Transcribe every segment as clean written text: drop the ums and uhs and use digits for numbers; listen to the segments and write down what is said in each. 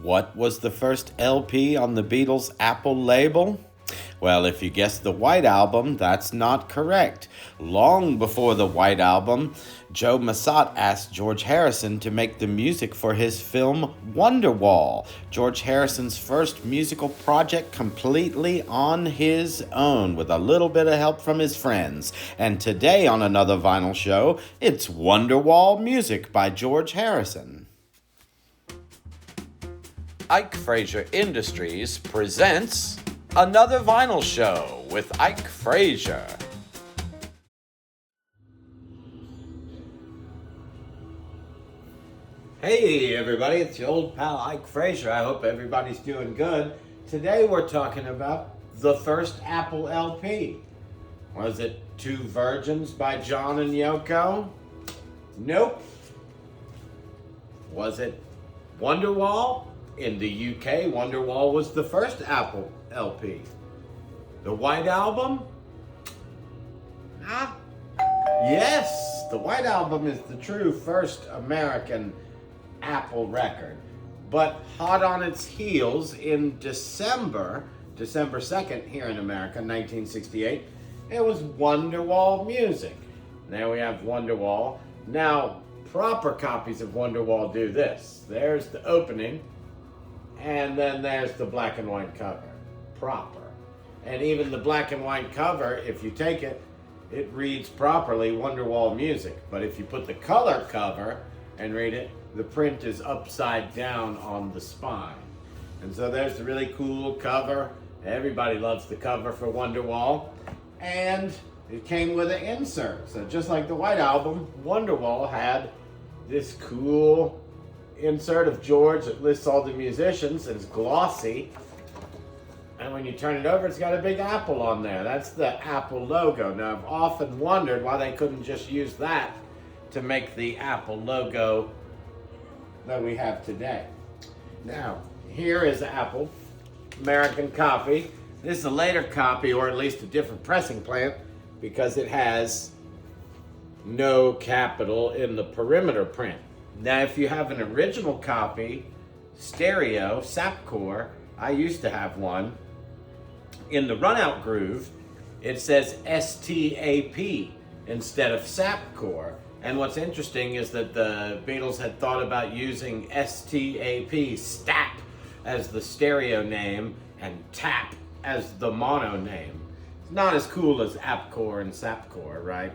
What was the first LP on the Beatles Apple label? Well, if you guessed the White Album, that's not correct. Long before the White Album, Joe Massot asked George Harrison to make the music for his film Wonderwall, George Harrison's first musical project completely on his own, with a little bit of help from his friends. And today on Another Vinyl Show, it's Wonderwall music by George Harrison. Ike Frazier Industries presents Another Vinyl Show with Ike Frazier. Hey everybody, it's your old pal Ike Frazier. I hope everybody's doing good. Today we're talking about the first Apple LP. Was it Two Virgins by John and Yoko? Nope. Was it Wonderwall? In the UK, Wonderwall was the first Apple LP. The White Album? Yes, the White Album is the true first American Apple record. But hot on its heels in December 2nd, here in America, 1968, it was Wonderwall music. There we have Wonderwall. Now, proper copies of Wonderwall do this. There's the opening, and then there's the black and white cover. Proper. And even the black and white cover, if you take it, it reads properly Wonderwall music. But if you put the color cover and read it, the print is upside down on the spine. And so there's the really cool cover. Everybody loves the cover for Wonderwall. And it came with an insert. So just like the White Album, Wonderwall had this cool insert of George that lists all the musicians. It's glossy. And when you turn it over, it's got a big apple on there. That's the Apple logo. Now, I've often wondered why they couldn't just use that to make the Apple logo that we have today. Now, here is Apple, American copy. This is a later copy, or at least a different pressing plant, because it has no capital in the perimeter print. Now, if you have an original copy, stereo, Sapcore, I used to have one, in the runout groove, it says STAP instead of Sapcore. And what's interesting is that the Beatles had thought about using STAP, STAP, as the stereo name, and TAP as the mono name. It's not as cool as Apcore and Sapcore, right?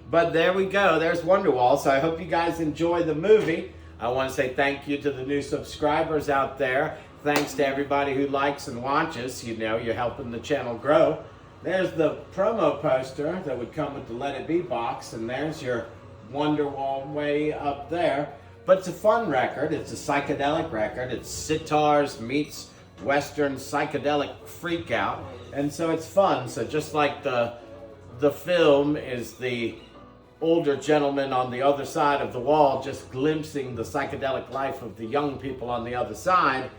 But there we go. There's Wonderwall. So I hope you guys enjoy the movie. I want to say thank you to the new subscribers out there. Thanks to everybody who likes and watches. You know, you're helping the channel grow. There's the promo poster that would come with the Let It Be box, and there's your Wonderwall way up there. But it's a fun record. It's a psychedelic record. It's Sitars meets Western psychedelic freakout, and so it's fun. So just like the film is the older gentleman on the other side of the wall just glimpsing the psychedelic life of the young people on the other side,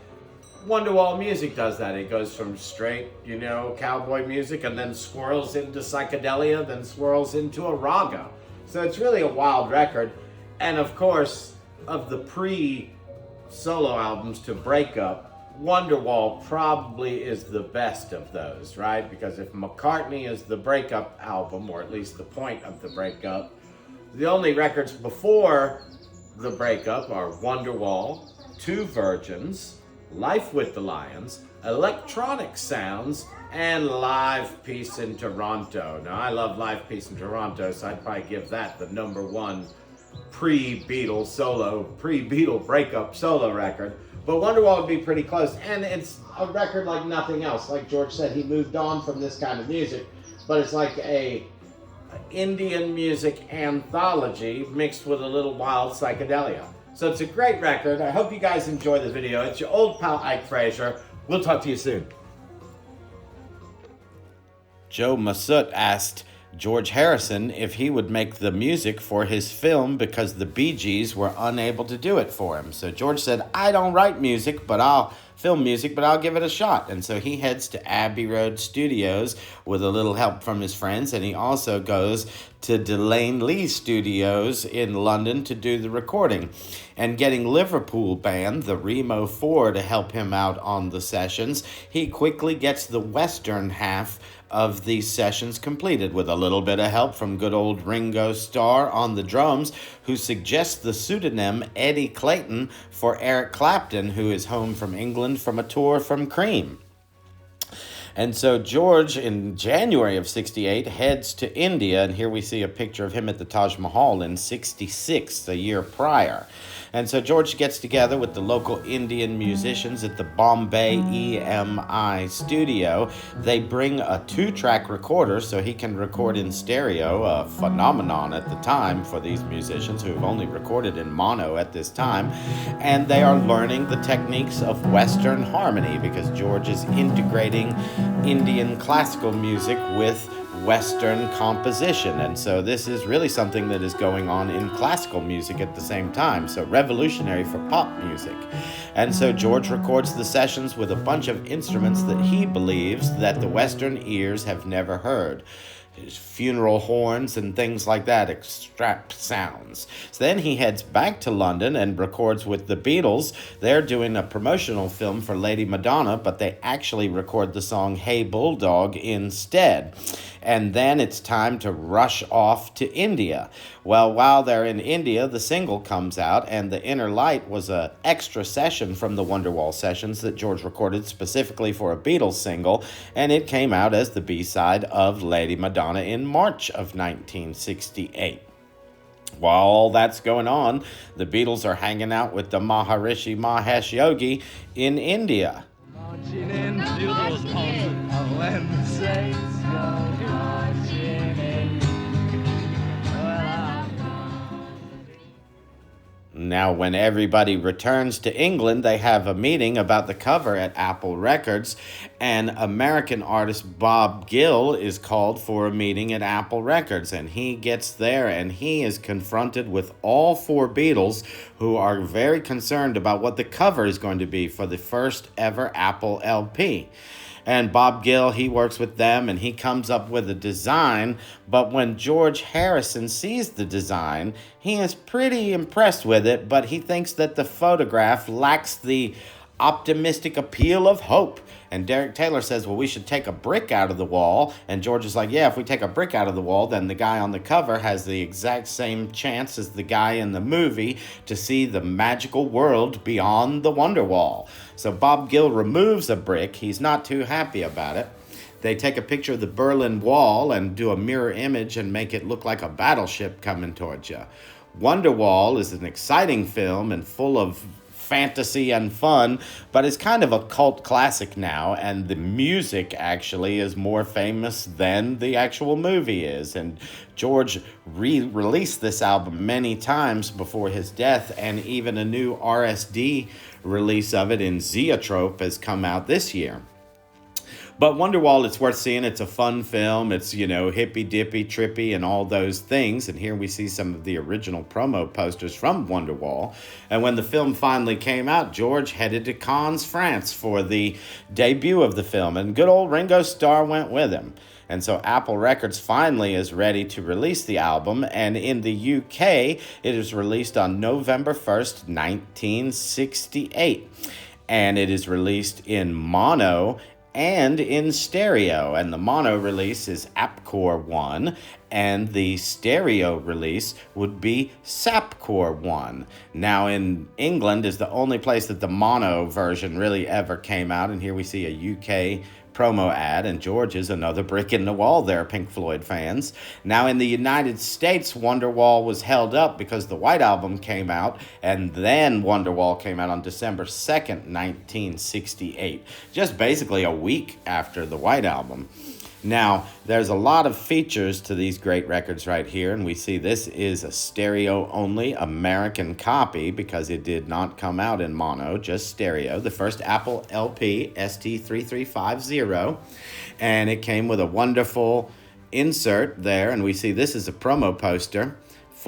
Wonderwall music does that. It goes from straight, cowboy music, and then swirls into psychedelia, then swirls into a raga. So it's really a wild record. And of course, of the pre-solo albums to Breakup, Wonderwall probably is the best of those, right? Because if McCartney is the Breakup album, or at least the point of the Breakup, the only records before the Breakup are Wonderwall, Two Virgins, Life with the Lions, Electronic Sounds, and Live Peace in Toronto. Now, I love Live Peace in Toronto, so I'd probably give that the #1 pre-Beatle Breakup solo record. But Wonderwall would be pretty close, and it's a record like nothing else. Like George said, he moved on from this kind of music, but it's like a Indian music anthology mixed with a little wild psychedelia. So it's a great record. I hope you guys enjoy the video. It's your old pal Ike Frazier. We'll talk to you soon. Joe Massot asked George Harrison if he would make the music for his film because the Bee Gees were unable to do it for him. So George said, I don't write music, but I'll film music, but I'll give it a shot. And so he heads to Abbey Road Studios with a little help from his friends, and he also goes to Delane Lee Studios in London to do the recording. And getting Liverpool band, the Remo 4, to help him out on the sessions, he quickly gets the western half of these sessions completed with a little bit of help from good old Ringo Starr on the drums, who suggests the pseudonym Eddie Clayton for Eric Clapton, who is home from England from a tour from Cream. And so George, in January of 68, heads to India, and here we see a picture of him at the Taj Mahal in 66, a year prior. And so George gets together with the local Indian musicians at the Bombay EMI studio. They bring a 2-track recorder so he can record in stereo, a phenomenon at the time for these musicians who have only recorded in mono at this time. And they are learning the techniques of Western harmony because George is integrating Indian classical music with Western composition. And so this is really something that is going on in classical music at the same time. So revolutionary for pop music. And so George records the sessions with a bunch of instruments that he believes that the Western ears have never heard. Funeral horns and things like that, extract sounds. So then he heads back to London and records with the Beatles. They're doing a promotional film for Lady Madonna, but they actually record the song Hey Bulldog instead. And then it's time to rush off to India. Well, while they're in India, the single comes out, and The Inner Light was an extra session from the Wonderwall sessions that George recorded specifically for a Beatles single, and it came out as the B-side of Lady Madonna in March of 1968. While all that's going on, the Beatles are hanging out with the Maharishi Mahesh Yogi in India. Marching into those ponds when the saints go marching in. Now, when everybody returns to England, they have a meeting about the cover at Apple Records, and American artist Bob Gill is called for a meeting at Apple Records, and he gets there, and he is confronted with all 4 Beatles who are very concerned about what the cover is going to be for the first ever Apple LP. And Bob Gill, he works with them, and he comes up with a design. But when George Harrison sees the design, he is pretty impressed with it, but he thinks that the photograph lacks the optimistic appeal of hope. And Derek Taylor says, well, we should take a brick out of the wall. And George is like, yeah, if we take a brick out of the wall, then the guy on the cover has the exact same chance as the guy in the movie to see the magical world beyond the Wonderwall. So Bob Gill removes a brick. He's not too happy about it. They take a picture of the Berlin Wall and do a mirror image and make it look like a battleship coming towards you. Wonderwall is an exciting film and full of fantasy and fun, but it's kind of a cult classic now, and the music actually is more famous than the actual movie is. And George re-released this album many times before his death, and even a new RSD release of it in Zoetrope has come out this year. But Wonderwall, it's worth seeing. It's a fun film. It's, hippy-dippy, trippy, and all those things. And here we see some of the original promo posters from Wonderwall. And when the film finally came out, George headed to Cannes, France for the debut of the film. And good old Ringo Starr went with him. And so Apple Records finally is ready to release the album. And in the UK, it is released on November 1st, 1968. And it is released in mono and in stereo, and the mono release is Apcore 1, and the stereo release would be Sapcore 1. Now in England is the only place that the mono version really ever came out, and here we see a UK promo ad, and George is another brick in the wall there, Pink Floyd fans. Now in the United States, Wonderwall was held up because the White Album came out, and then Wonderwall came out on December 2nd, 1968. Just basically a week after the White Album. Now, there's a lot of features to these great records right here, and we see this is a stereo-only American copy because it did not come out in mono, just stereo. The first Apple LP, ST3350, and it came with a wonderful insert there, and we see this is a promo poster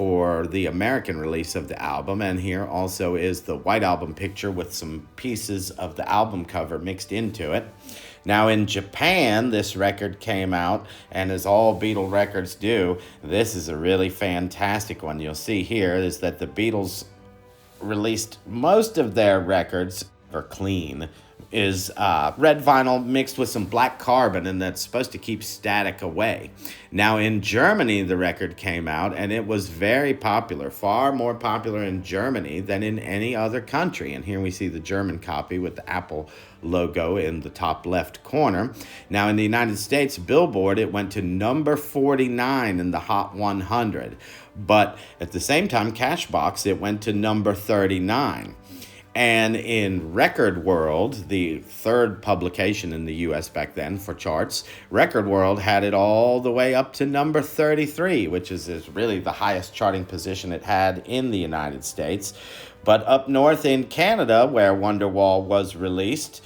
for the American release of the album. And here also is the White Album picture with some pieces of the album cover mixed into it. Now in Japan, this record came out, and as all Beatle records do, this is a really fantastic one. You'll see here is that the Beatles released most of their records are clean, is red vinyl mixed with some black carbon, and that's supposed to keep static away. Now in Germany, the record came out, and it was very popular, far more popular in Germany than in any other country. And here we see the German copy with the Apple logo in the top left corner. Now in the United States, Billboard, it went to number 49 in the Hot 100. But at the same time, Cashbox, it went to number 39. And in Record World, the third publication in the U.S. back then for charts, Record World had it all the way up to number 33, which is really the highest charting position it had in the United States. But up north in Canada, where Wonderwall was released,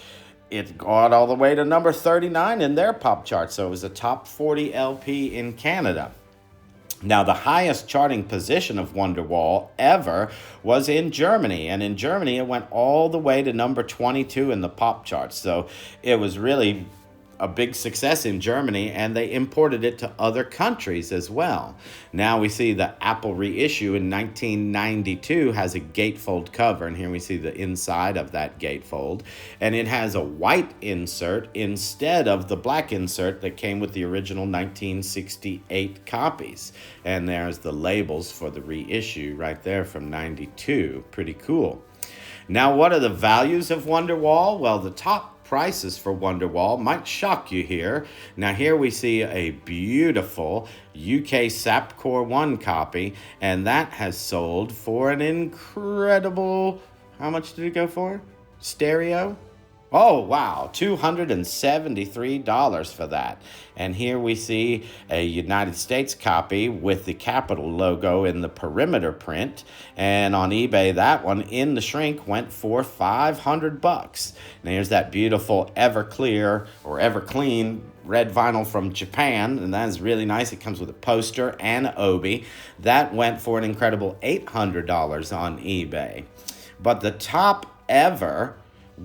it got all the way to number 39 in their pop chart. So it was a top 40 LP in Canada. Now, the highest charting position of Wonderwall ever was in Germany. And in Germany, it went all the way to number 22 in the pop charts. So it was really a big success in Germany, and they imported it to other countries as well. Now we see the Apple reissue in 1992 has a gatefold cover, and here we see the inside of that gatefold, and it has a white insert instead of the black insert that came with the original 1968 copies. And there's the labels for the reissue right there from 92. Pretty cool. Now, what are the values of Wonderwall? Well, the top prices for Wonderwall might shock you here. Now here we see a beautiful UK Sapcore 1 copy, and that has sold for an incredible, how much did it go for? Stereo? Oh, wow, $273 for that. And here we see a United States copy with the Capitol logo in the perimeter print. And on eBay, that one in the shrink went for $500. And here's that beautiful Everclear or Everclean red vinyl from Japan. And that is really nice. It comes with a poster and an obi. That went for an incredible $800 on eBay. But the top ever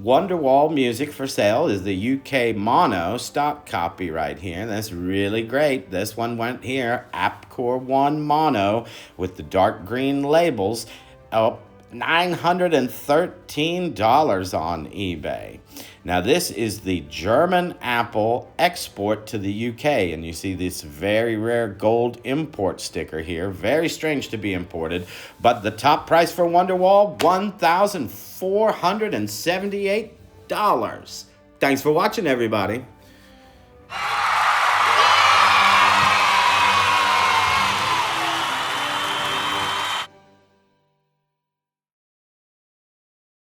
Wonderwall music for sale is the UK mono stock copy right here. That's really great. This one went here, Apcore 1 mono with the dark green labels. Oh, $913 on eBay. Now this is the German Apple export to the UK, and you see this very rare gold import sticker here. Very strange to be imported, but the top price for Wonderwall, $1,478. Thanks for watching, everybody.